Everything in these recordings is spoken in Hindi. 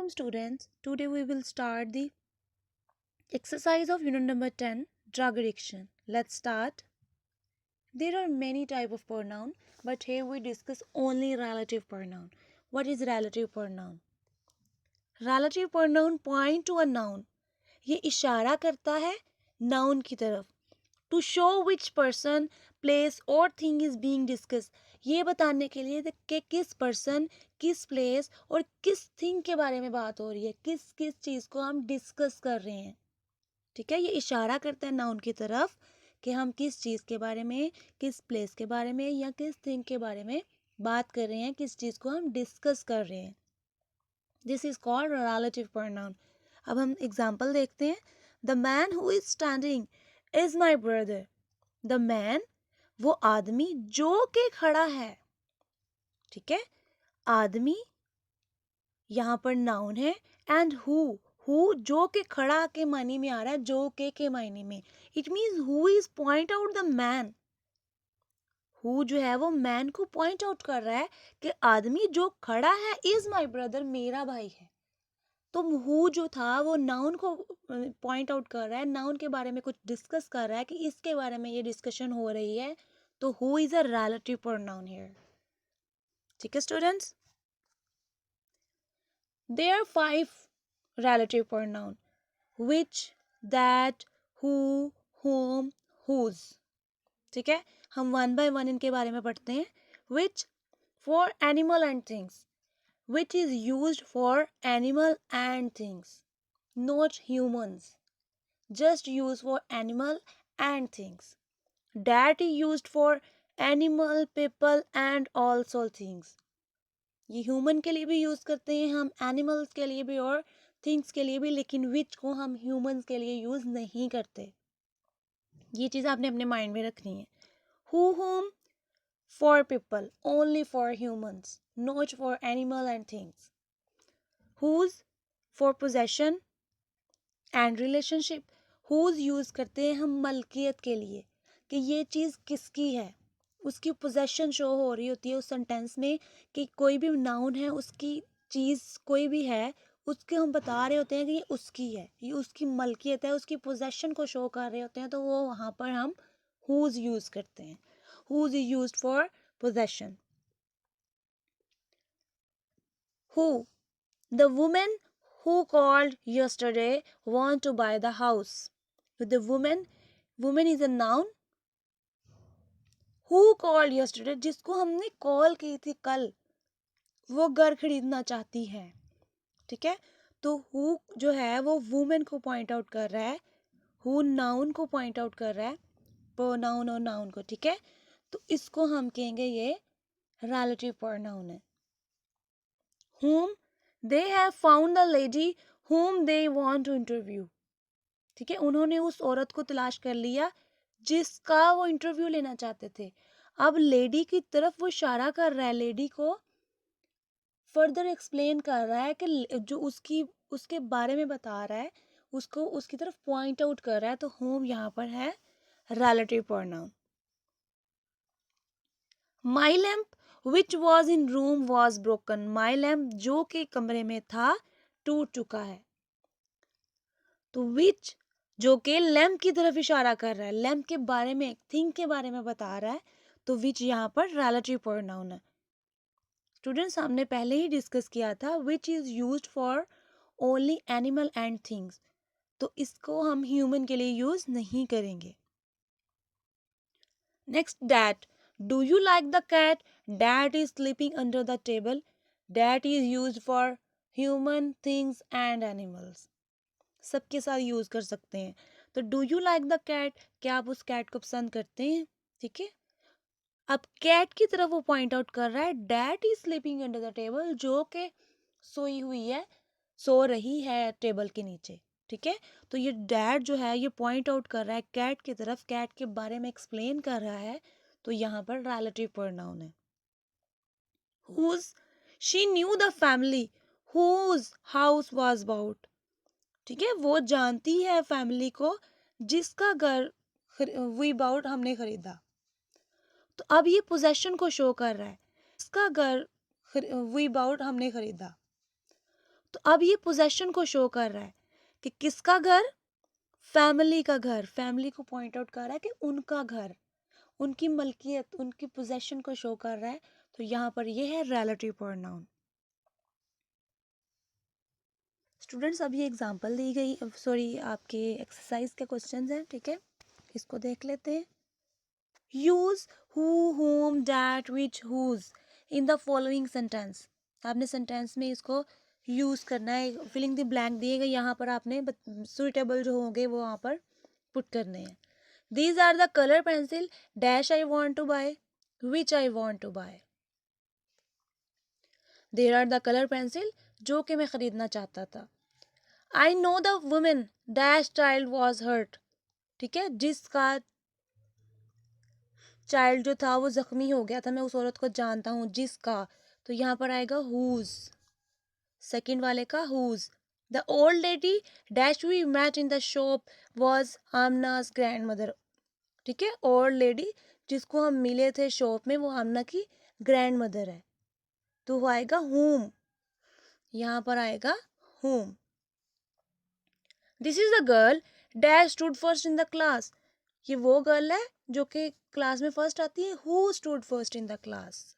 Welcome students. Today we will start the exercise of unit number 10, drug addiction. Let's start. There are many type of pronoun, but here we discuss only relative pronoun. What is relative pronoun? Relative pronoun point to a noun. ये इशारा करता है noun की तरफ. To show which person, place और thing is being discussed. ये बताने के लिए कि किस person, किस place और किस thing के बारे में बात हो रही है, किस किस चीज़ को हम discuss कर रहे हैं. ठीक है, ये इशारा करता है noun की तरफ कि हम किस चीज़ के बारे में, किस place के बारे में या किस thing के बारे में बात कर रहे हैं, किस चीज़ को हम discuss कर रहे हैं. This is called relative pronoun. अब हम example देखते हैं. The man who is standing is my brother. The man, वो आदमी जो के खड़ा है. ठीक है, आदमी यहाँ पर नाउन है. एंड हु जो के खड़ा के मानी में आ रहा है, जो के मायने में. It means who is point out the man. Who जो है वो मैन को पॉइंट आउट कर रहा है कि आदमी जो खड़ा है इज माई ब्रदर, मेरा भाई है. तो हु जो था वो नाउन को पॉइंट आउट कर रहा है, नाउन के बारे में कुछ डिस्कस कर रहा है कि इसके बारे में ये डिस्कशन हो रही है. तो who is a relative pronoun here. ठीक है students, there are 5 relative pronoun which, that, who, whom, whose. ठीक है, हम वन बाय वन इनके बारे में पढ़ते हैं. which for animal and things, which is used for animal and things, not humans, just used for animal and things. That is used for animal, people and also things. ये ह्यूमन के लिए भी यूज़ करते हैं हम, एनिमल्स के लिए भी और थिंग्स के लिए भी, लेकिन विच को हम ह्यूमंस के लिए यूज़ नहीं करते. ये चीज़ आपने अपने माइंड में रखनी है. Who whom for people, only for humans, not for animal and things. Whose for possession and relationship. Whose use करते हैं हम मलकियत के लिए कि ये चीज़ किसकी है, उसकी पोजेशन शो हो रही होती है उस सेंटेंस में कि कोई भी नाउन है, उसकी चीज़ कोई भी है, उसके हम बता रहे होते हैं कि ये उसकी है, ये उसकी मलकियत है, उसकी पोजेशन को शो कर रहे होते हैं. तो वो वहाँ पर हम हुज यूज़ करते हैं. Whose is used for possession. Who, the women who called yesterday want to buy the house. With the woman is a noun. Who called yesterday, जिसको हमने कॉल की थी कल, वो घर खरीदना चाहती है. ठीक है, तो हु जो है वो वुमेन को पॉइंट आउट कर रहा है, हु नाउन को पॉइंट आउट कर रहा है, प्रोनाउन और नाउन को. ठीक है, तो इसको हम कहेंगे ये रिलेटिव प्रोनाउन है. whom, they have found the lady whom they want to interview. ठीक है, उन्होंने उस औरत को तलाश कर लिया जिसका वो इंटरव्यू लेना चाहते थे. अब लेडी की तरफ वो इशारा कर रहा है, लेडी को फर्दर एक्सप्लेन कर रहा है कि जो उसके बारे में बता रहा है, उसको उसकी तरफ पॉइंट आउट कर रहा है. तो होम यहाँ पर है relative pronoun. My lamp which was in room was broken. My lamp जो के कमरे में था टूट चुका है. तो विच जो के लैम्प की तरफ इशारा कर रहा है, लैम्प के बारे में, थिंग के बारे में बता रहा है. तो विच यहाँ पर रिलेटिव प्रोनाउन है. स्टूडेंट्स, हमने पहले ही डिस्कस किया था which is used for only animal and things, तो इसको हम ह्यूमन के लिए यूज नहीं करेंगे. Next, that. Do you like the cat, that is sleeping under the table. That is used for human, things and animals. सबके साथ यूज कर सकते हैं. तो do you like the cat, क्या आप उस कैट को पसंद करते हैं. ठीक है, अब कैट की तरफ वो पॉइंट आउट कर रहा है, that is sleeping under the table, जो के सोई हुई है, सो रही है टेबल के नीचे. ठीक है, तो ये डैट जो है ये पॉइंट आउट कर रहा है कैट की तरफ, कैट के बारे में एक्सप्लेन कर रहा है. तो यहाँ पर रिलेटिव प्रोनाउन है. Whose, she knew the family whose house was bought. ठीक है, वो जानती है फैमिली को जिसका घर वी बाउट हमने खरीदा. तो अब ये पोजेशन को शो कर रहा है, इसका घर वी बाउट हमने खरीदा. तो अब ये पोजेशन को शो कर रहा है कि किसका घर, फैमिली का घर, फैमिली को पॉइंट आउट कर रहा है कि उनका घर, उनकी मलकियत, उनकी पोजेशन को शो कर रहा है। तो यहाँ पर ये है रिलेटिव प्रोनाउन। स्टूडेंट्स अब ये एग्जांपल दी गई, सॉरी आपके एक्सरसाइज के क्वेश्चंस हैं, ठीक है, इसको देख लेते हैं। Use who, whom, that, which, whose in the following sentence. आपने सेंटेंस में इसको यूज करना है, फिलिंग द ब्लैंक दिए गए, यहाँ पर आपने सुइटेबल जो होंगे वो वहाँ पर पुट करने हैं। These are the color pencil dash I want to buy, which I want to buy. There are the color pencil जो कि मैं खरीदना चाहता था। I know the woman dash child was hurt, ठीक है, जिसका चाइल्ड जो था वो जख्मी हो गया था, मैं उस औरत को जानता हूँ, जिसका। तो यहाँ पर आएगा whose, सेकंड वाले का whose। The old lady dash we met in the shop was Amna's grandmother, ठीक है, ओल्ड लेडी जिसको हम मिले थे शॉप में वो आमना की ग्रैंड मदर है। तो वो आएगा whom, यहाँ पर आएगा whom। This is the girl dash stood first in the class, ये वो गर्ल है जो कि क्लास में फर्स्ट आती है। Who stood first in the class,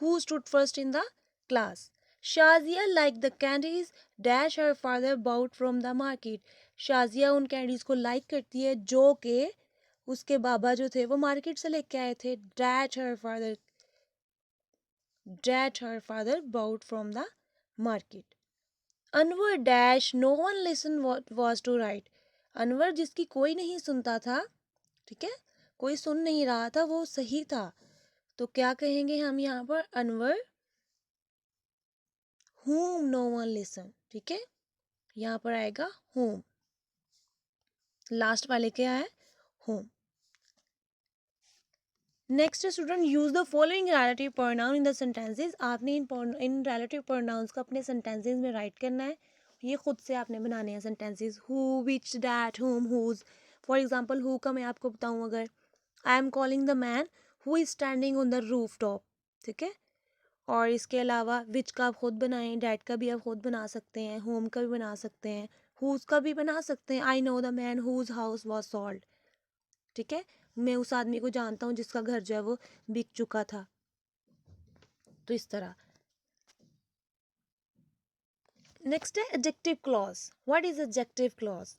who stood first in the class. Shazia like the candies dash her father bought from the market, Shazia उन कैंडीज को लाइक करती है जो कि उसके बाबा जो थे वो मार्केट से लेके आए थे। That her father bought from the market. Anwar dash no one listen was to right, Anwar जिसकी कोई नहीं सुनता था, ठीक है, कोई सुन नहीं रहा था, वो सही था। तो क्या कहेंगे हम यहाँ पर, Anwar whom no one listen, ठीक है, यहाँ पर आएगा whom। लास्ट वाले क्या है, whom। Next student, use the following relative pronoun in the sentences. आपने इन रिलेटिव प्रोनाउंस को अपने सेंटेंसेस में राइट करना है। ये खुद से आपने बनाने हैं सेंटेंसेस। हु, विच, दैट, हुम, हुज। फॉर एग्जांपल हु का मैं आपको बताऊं, अगर I am calling the man who is standing on the roof top, ठीक है। और इसके अलावा विच का आप खुद बनाएं, डैट का भी आप खुद बना सकते हैं, होम का भी बना सकते हैं, हुज का भी बना सकते हैं। I know the man whose house was sold, ठीक है, मैं उस आदमी को जानता हूँ जिसका घर जो है वो बिक चुका था। तो इस तरह। नेक्स्ट है adjective clause. What is adjective clause?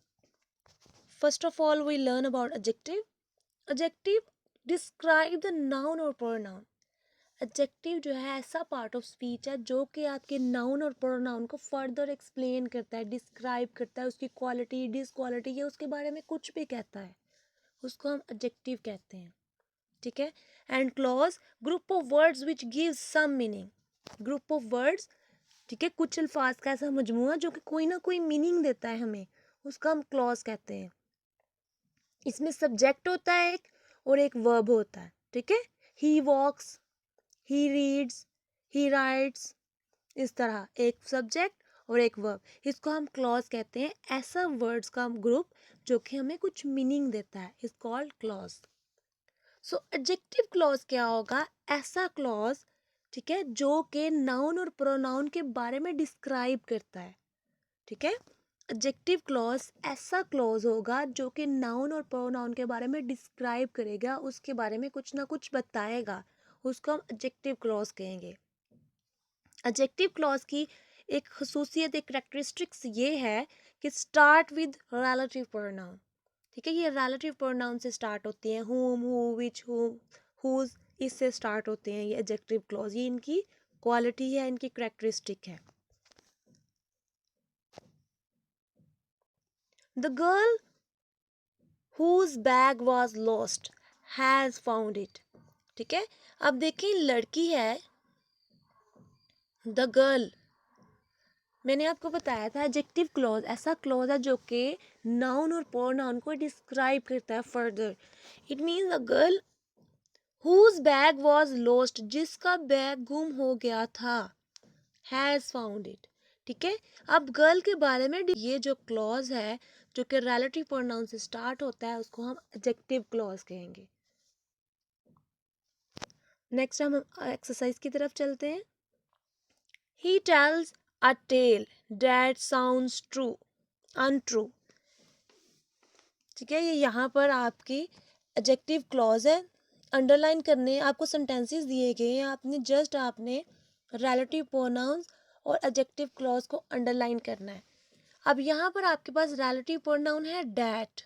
First of all we learn about adjective. Adjective describe the noun और प्रोनाउन। एडजेक्टिव जो है ऐसा पार्ट ऑफ स्पीच है जो कि आपके नाउन और प्रोनाउन को फर्दर एक्सप्लेन करता है, डिस्क्राइब करता है, उसकी क्वालिटी, डिसक्वालिटी या उसके बारे में कुछ भी कहता है, उसको हम एडजेक्टिव कहते हैं, ठीक है। And clause group of words which give some meaning. Group of words, ठीक है, कुछ अल्फाज का ऐसा मजमुआ जो कि कोई ना कोई मीनिंग देता है हमें, उसका हम क्लॉज कहते हैं। इसमें सब्जेक्ट होता है एक और एक वर्ब होता है, ठीक है। ही वॉक्स, ही रीड्स, ही राइट्स, इस तरह एक सब्जेक्ट और एक वर्ब, इसको हम क्लॉज कहते हैं। ऐसा वर्ड्स का ग्रुप जो कि हमें कुछ मीनिंग देता है is called clause. So adjective clause क्या होगा? ऐसा क्लॉज, ठीक है, जो कि नाउन और प्रोनाउन के बारे में डिस्क्राइब करता है, ठीक है। एडजेक्टिव क्लॉज ऐसा क्लॉज होगा जो कि नाउन और प्रोनाउन के बारे में डिस्क्राइब करेगा, उसके बारे में कुछ ना कुछ बताएगा, उसको हम एडजेक्टिव क्लॉज कहेंगे। एडजेक्टिव क्लॉज की एक खसूसियत, एक करेक्टरिस्टिक्स ये है कि स्टार्ट विद रिलेटिव प्रोनाउन, ठीक है। ये रिलेटिव प्रोनाउन से स्टार्ट होती हैं, whom, who, which, whom, whose, इससे स्टार्ट होते हैं ये एडजेक्टिव क्लॉज। ये इनकी क्वालिटी है, इनकी करेक्टरिस्टिक है। The girl whose bag was lost has found it, ठीक है। अब देखिए लड़की है, द गर्ल, मैंने आपको बताया था एडजेक्टिव क्लॉज ऐसा क्लॉज है जो कि नाउन और प्रोनाउन को डिस्क्राइब करता है further. It means a girl whose bag was lost, जिसका बैग गुम हो गया था, हैज फाउंड इट, ठीक है। अब गर्ल के बारे में ये जो क्लॉज है जो कि रिलेटिव प्रोनाउन से स्टार्ट होता है उसको हम एडजेक्टिव क्लॉज कहेंगे। नेक्स्ट हम एक्सरसाइज की तरफ चलते हैं। He tells a tale that sounds true, untrue. ठीक है, ये यहाँ पर आपकी एडजेक्टिव क्लॉज है, अंडरलाइन करने आपको सेंटेंसेस दिए गए हैं, आपने रिलेटिव प्रोनाउंस और एडजेक्टिव क्लॉज को अंडरलाइन करना है। अब यहाँ पर आपके पास रिलेटिव प्रोनाउन है डैट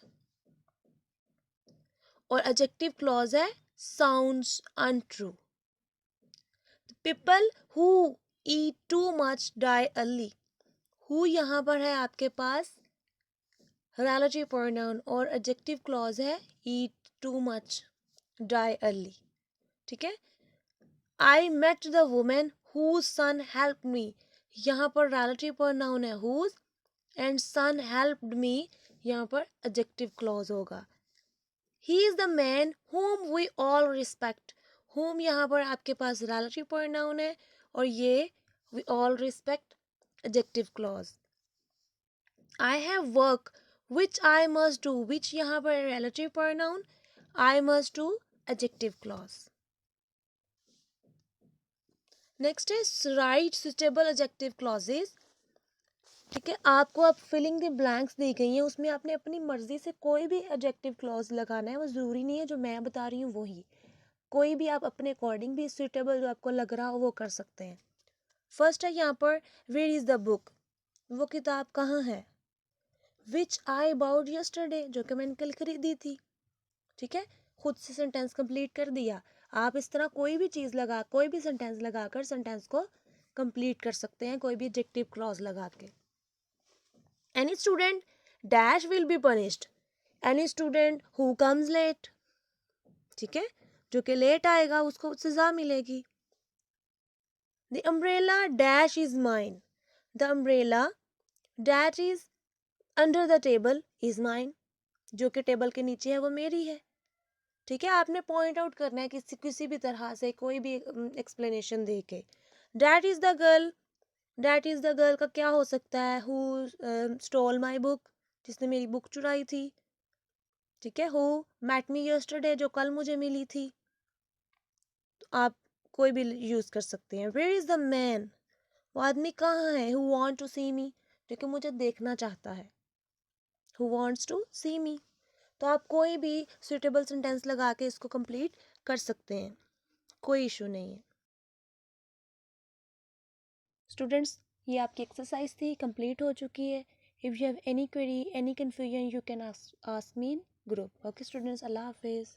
और एडजेक्टिव क्लॉज है sounds untrue. People who eat too much die early. Who यहाँ पर है आपके पास रिलेटिव प्रोनाउन और एडजेक्टिव क्लॉज है eat too much die early. ठीक है, I met the women whose son help me. यहाँ पर रिलेटिव प्रोनाउन है whose and sun helped me, यहाँ पर एडजेक्टिव क्लॉज होगा। He is the man whom we all respect। whom यहाँ पर आपके पास रिलेटिव प्रोनाउन है और ये we all respect adjective clause. I have work which I must do, which यहाँ पर relative pronoun, I must do adjective clause. Next है राइट सुटेबल एडजेक्टिव क्लॉजेस। ठीक है, आपको अब फिलिंग द ब्लैंक्स दी गई हैं, उसमें आपने अपनी मर्जी से कोई भी एडजेक्टिव क्लॉज लगाना है, वो ज़रूरी नहीं है जो मैं बता रही हूँ वही, कोई भी आप अपने अकॉर्डिंग भी सुटेबल जो आपको लग रहा हो वो कर सकते हैं। फर्स्ट है यहाँ पर वेयर इज़ द बुक, वो किताब कहाँ है। विच आई बाउट यस्टरडे, जो कि मैंने कल खरीदी थी। ठीक है, खुद से सेंटेंस कंप्लीट कर दिया। आप इस तरह कोई भी चीज़ लगा, कोई भी सेंटेंस लगाकर सेंटेंस को कंप्लीट कर सकते हैं, कोई भी एडजेक्टिव क्लॉज लगा के। Any student dash will be punished, any student who comes late. ठीक है, जो कि लेट आएगा उसको सजा मिलेगी। The umbrella dash is mine, the umbrella that is under the table is mine, जो कि टेबल के नीचे है वो मेरी है। ठीक है, आपने पॉइंट आउट करना है किसी किसी भी तरह से, कोई भी एक्सप्लेनेशन दे के। That is the girl, that is the girl का क्या हो सकता है, हु स्टोल माई बुक, जिसने मेरी बुक चुराई थी। ठीक है, हु मैट मी यस्टरडे, जो कल मुझे मिली थी। तो आप कोई भी यूज कर सकते हैं। वेयर इज द मैन, वो आदमी कहाँ है, हु वांट टू सी मी, जो कि मुझे देखना चाहता है, हु वांट्स टू सी मी। तो आप कोई भी सुटेबल सेंटेंस लगा के इसको कंप्लीट कर सकते हैं, कोई इशू नहीं है। स्टूडेंट्स, ये आपकी एक्सरसाइज थी, कंप्लीट हो चुकी है। If you have any query, any confusion, you can ask me in group. Okay students, अल्लाह हाफिज़।